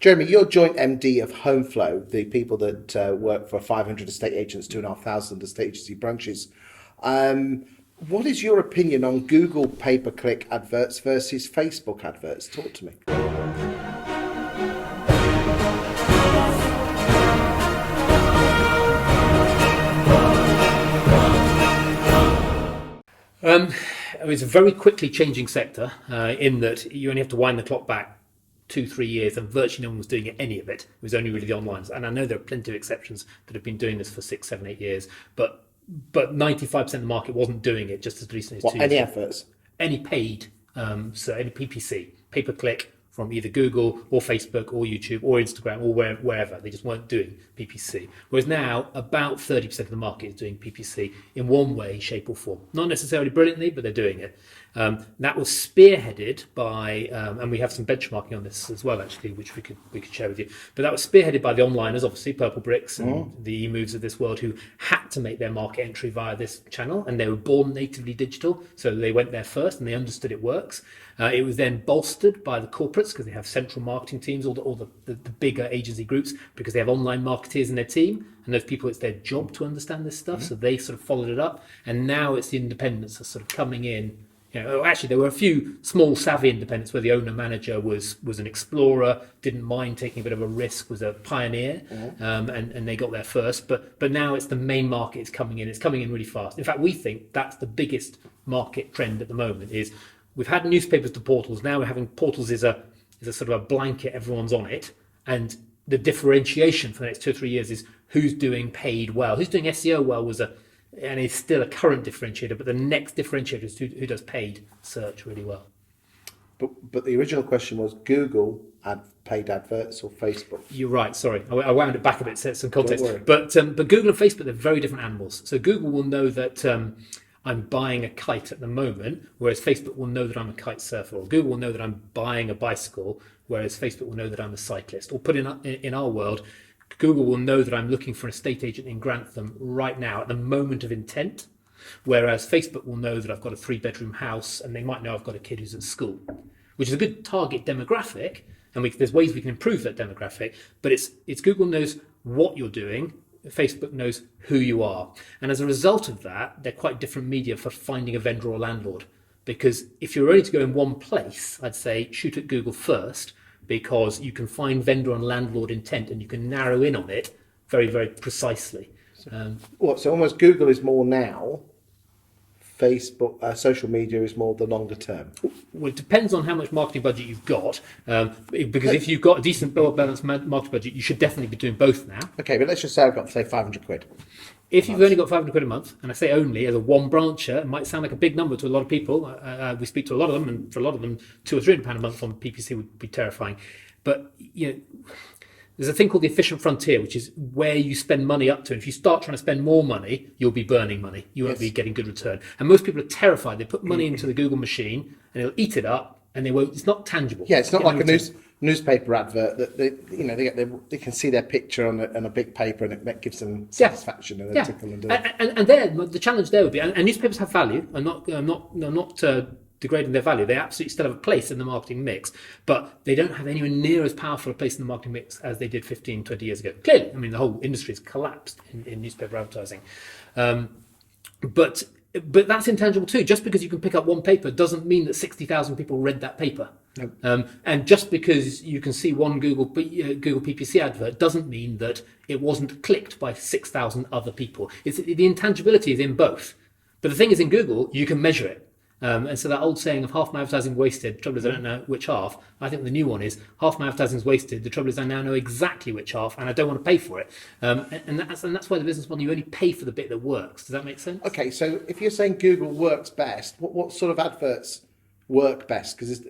Jeremy, you're joint MD of Homeflow, the people that work for 500 estate agents, 2,500 estate agency branches. Um, what is your opinion on Google pay-per-click adverts versus Facebook adverts? Talk to me. It's a very quickly changing sector in that you only have to wind the clock back 2-3 years and virtually no one was doing any of it. It was only really the online. And I know there are plenty of exceptions that have been doing this for 6, 7, 8 years, but 95% of the market wasn't doing it just as recently as 2 years. Any efforts? Any paid, so any PPC, pay-per-click from either Google or Facebook or YouTube or Instagram or wherever. They just weren't doing PPC. Whereas now, about 30% of the market is doing PPC in one way, shape or form. Not necessarily brilliantly, but they're doing it. That was spearheaded by, and we have some benchmarking on this as well, actually, which we could share with you. But that was spearheaded by the onliners, obviously, Purplebricks and the eMoves of this world, who had to make their market entry via this channel, and they were born natively digital, so they went there first and they understood it works. It was then bolstered by the corporates because they have central marketing teams, all the bigger agency groups, because they have online marketeers in their team, and those people, it's their job to understand this stuff, so they sort of followed it up. And now it's the independents are sort of coming in. Actually, there were a few small savvy independents where the owner manager was an explorer, didn't mind taking a bit of a risk, was a pioneer, and they got there first. But now it's the main market is coming in. It's coming in really fast. In fact, we think that's the biggest market trend at the moment. Is we've had newspapers to portals. Now we're having portals is a sort of a blanket. Everyone's on it, and the differentiation for the next 2 or 3 years is who's doing paid well, who's doing SEO well and it's still a current differentiator, but the next differentiator is who does paid search really well. But the original question was Google paid adverts or Facebook? You're right, sorry. I wound it back a bit, set some context. Don't worry. But Google and Facebook, they're very different animals. So Google will know that I'm buying a kite at the moment, whereas Facebook will know that I'm a kite surfer, or Google will know that I'm buying a bicycle, whereas Facebook will know that I'm a cyclist. Or put in our world, Google will know that I'm looking for an estate agent in Grantham right now at the moment of intent, whereas Facebook will know that I've got a 3-bedroom house, and they might know I've got a kid who's at school, which is a good target demographic, and there's ways we can improve that demographic, but it's Google knows what you're doing, Facebook knows who you are. And as a result of that, they're quite different media for finding a vendor or landlord, because if you're only to go in one place, I'd say shoot at Google first, because you can find vendor and landlord intent and you can narrow in on it very, very precisely. So almost Google is more now, Facebook, social media is more the longer term? Well, it depends on how much marketing budget you've got, because if you've got a decent balanced marketing budget, you should definitely be doing both now. Okay, but let's just say I've got, say, 500 quid. If you've only got 500 quid a month, and I say only as a one brancher, it might sound like a big number to a lot of people. We speak to a lot of them, and for a lot of them, £200 or £300 a month on PPC would be terrifying. But there's a thing called the efficient frontier, which is where you spend money up to. And if you start trying to spend more money, you'll be burning money. You won't be getting good return. And most people are terrified. They put money into the Google machine, and it'll eat it up, and they won't. It's not tangible. Yeah, it's not like a newspaper advert that they can see their picture on a big paper, and it gives them satisfaction and they tickle and do it. And there, the challenge there would be, and newspapers have value. I'm not degrading their value. They absolutely still have a place in the marketing mix, but they don't have anywhere near as powerful a place in the marketing mix as they did 15, 20 years ago. Clearly, I mean, the whole industry has collapsed in newspaper advertising. But that's intangible too. Just because you can pick up one paper doesn't mean that 60,000 people read that paper. No. And just because you can see one Google PPC advert doesn't mean that it wasn't clicked by 6,000 other people. The intangibility is in both. But the thing is, in Google, you can measure it. And so that old saying of half my advertising wasted, the trouble is I don't know which half. I think the new one is half my advertising is wasted, the trouble is I now know exactly which half and I don't want to pay for it. And that's why the business model, you only pay for the bit that works. Does that make sense? Okay, so if you're saying Google works best, what sort of adverts work best? Because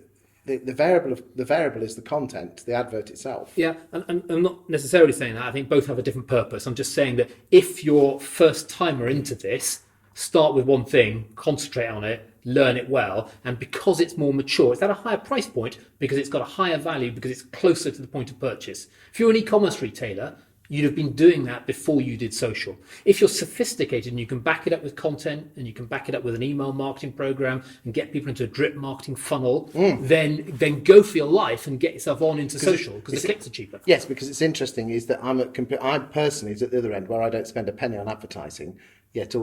the variable is the content, the advert itself. Yeah, and I'm not necessarily saying that. I think both have a different purpose. I'm just saying that if you're first timer into this, start with one thing, concentrate on it, learn it well, and because it's more mature, it's at a higher price point because it's got a higher value because it's closer to the point of purchase. If you're an e-commerce retailer, you'd have been doing that before you did social. If you're sophisticated and you can back it up with content and you can back it up with an email marketing program and get people into a drip marketing funnel, then go for your life and get yourself on into social because the clicks are cheaper. Yes, because it's interesting is that I personally is at the other end where I don't spend a penny on advertising, yet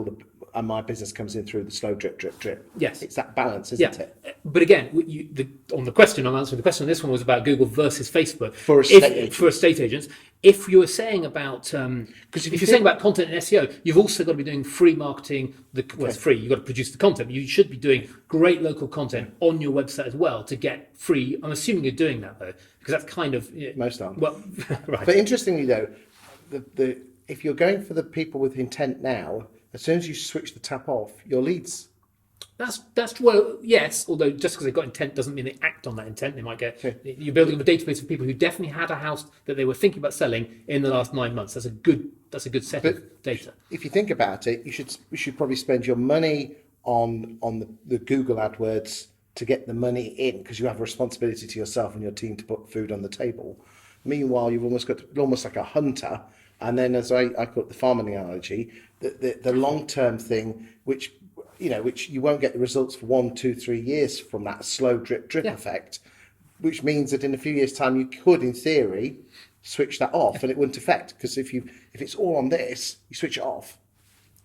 and my business comes in through the slow drip, drip, drip. Yes. It's that balance, isn't it? But again, on the question, I'm answering the question on this one was about Google versus Facebook. For estate agents. If you were saying about, if you're saying about content and SEO, you've also got to be doing free marketing. It's free. You've got to produce the content. You should be doing great local content on your website as well to get free. I'm assuming you're doing that though, because that's kind of most aren't. Well, right. But interestingly though, if you're going for the people with intent now, as soon as you switch the tap off, your leads. That's well, yes. Although just because they've got intent doesn't mean they act on that intent. They might get. You're building up a database of people who definitely had a house that they were thinking about selling in the last 9 months. That's a good set of data. If you think about it, you should probably spend your money on the Google AdWords to get the money in, because you have a responsibility to yourself and your team to put food on the table. Meanwhile, you've almost like a hunter. And then, as I call it the farming analogy, the long term thing, which you won't get the results for 1, 2, 3 years from that slow drip effect, which means that in a few years' time you could, in theory, switch that off and it wouldn't affect, because if it's all on this, you switch it off.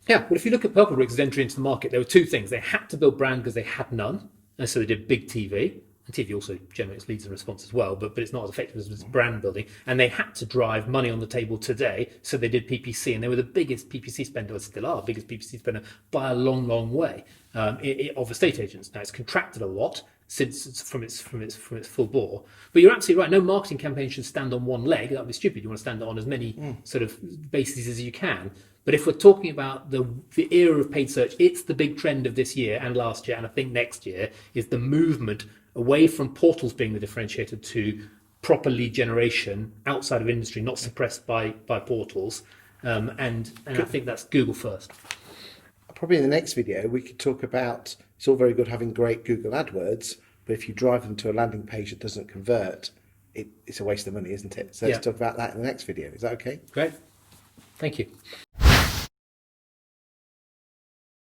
Yeah, well, if you look at Purplebricks' entry into the market, there were two things. They had to build brand because they had none, and so they did big TV. And TV also generates leads and response as well, but it's not as effective as brand building. And they had to drive money on the table today, so they did PPC, and they were the biggest PPC spender, or still are, biggest PPC spender by a long, long way of estate agents. Now it's contracted a lot since it's from its full bore, but you're absolutely right. No marketing campaign should stand on one leg. That would be stupid. You want to stand on as many sort of bases as you can. But if we're talking about the era of paid search, it's the big trend of this year and last year, and I think next year is the movement away from portals being the differentiator to proper lead generation outside of industry, not suppressed by portals. And I think that's Google first. Probably in the next video, we could talk about, it's all very good having great Google AdWords, but if you drive them to a landing page that doesn't convert, it's a waste of money, isn't it? So let's talk about that in the next video. Is that okay? Great. Thank you.